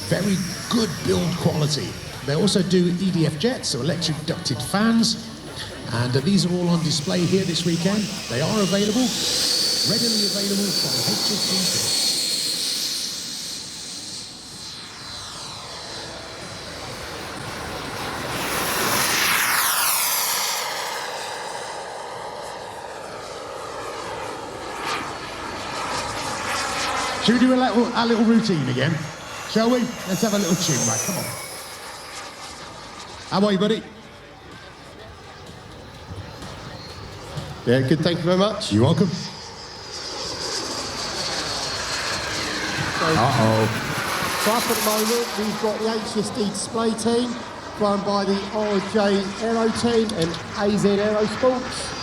very good build quality. They also do EDF jets, so electric ducted fans, and these are all on display here this weekend. They are available, readily available from HSD. Should we do our little routine again? Shall we? Let's have a little tune, right? Come on. How are you, buddy? Yeah, good, thank you very much. You're welcome. Uh-oh. So up at the moment, we've got the HSD display team, run by the RJ Aero team and AZ Aero Sports.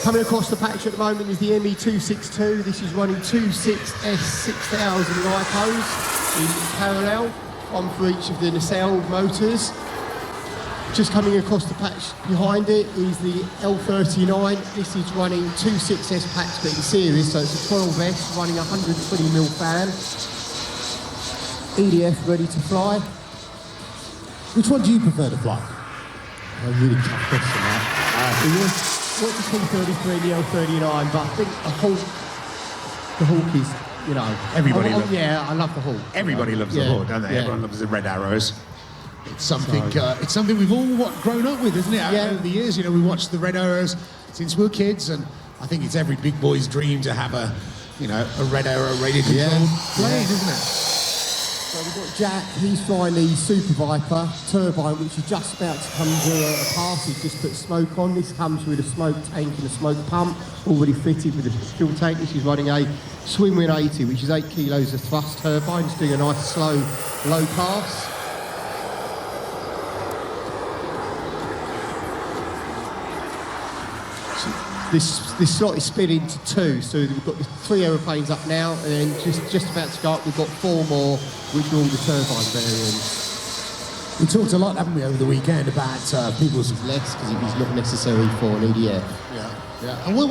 Coming across the patch at the moment is the ME262. This is running 26S 6000 LiPos in parallel, one for each of the nacelle motors. Just coming across the patch behind it is the L-39. This is running 26S packs but in series, so it's a 12S running 120mm fan. EDF ready to fly. Which one do you prefer to fly? A really tough question, that. What's the T-33 and the L-39, but I think the Hawk is, you know... Everybody loves yeah, I love the Hawk. Everybody loves the Hawk, don't they? Yeah. Everyone loves the red arrows. It's something we've all grown up with, isn't it? Yeah. Over the years, you know, we watched the red arrows since we were kids, and I think it's every big boy's dream to have a red arrow radio controlled plane, isn't it? So we've got Jack, he's flying the Super Viper turbine, which is just about to come to a pass. He's just put smoke on. This comes with a smoke tank and a smoke pump, already fitted with a fuel tank. This is running a Swimwind 80, which is 8 kilos of thrust turbine. It's doing a nice slow, low pass. This slot is split into two, so we've got the 3 aeroplanes up now, and then just about to go up, we've got 4 more, which are all the turbine variants. We talked a lot, haven't we, over the weekend about people's... Less, because it's not necessary for an EDF. Yeah. And what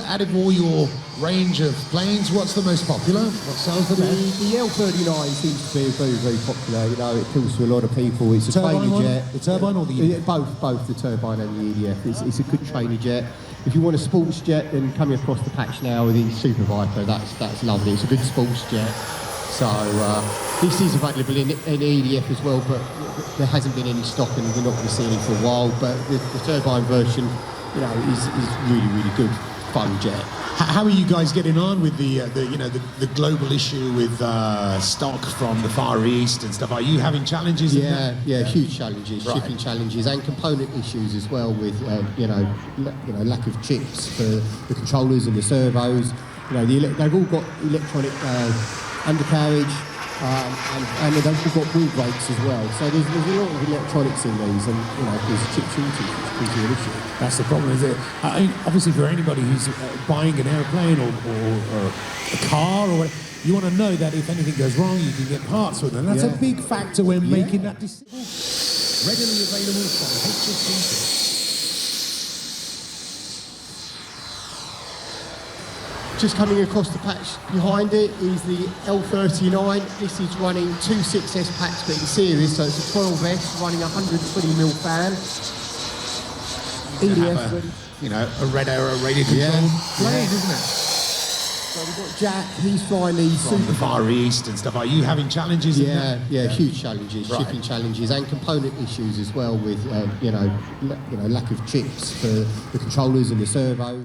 out of all your range of planes, what's the most popular? What sells the best? The L-39 seems to be very, very popular. You know, it appeals to a lot of people. It's a trainer jet. The turbine or the EDF? Both the turbine and the EDF. It's a good trainer jet. If you want a sports jet, then coming across the patch now with the Super Viper, that's lovely. It's a good sports jet. So this is available in EDF as well, but there hasn't been any stock, and we're not going to see any for a while. But the turbine version, you know, is really, really good, fun jet. How are you guys getting on with the global issue with stock from the Far East and stuff? Are you having challenges? Yeah, huge challenges, right. Shipping challenges, and component issues as well with lack of chips for the controllers and the servos. You know, they've all got electronic undercarriage, and they've also got wheel brakes as well. So there's a lot of electronics in these, and you know, there's a chip shortage, which is an issue. That's the problem, is it? I mean, obviously, for anybody who's buying an airplane or a car or whatever, you want to know that if anything goes wrong, you can get parts with them. That's a big factor when making that decision. Readily available from HSD. Just coming across the patch behind it is the L-39. This is running 26S packs but in series, so it's a 12S running 120mm fan. EDF ready. You know, a red arrow radio controlled plane, isn't it? So we've got Jack, he's flying the from the Far East and stuff. Are you having challenges? Yeah, huge challenges, right. Shipping challenges, and component issues as well with lack of chips for the controllers and the servos.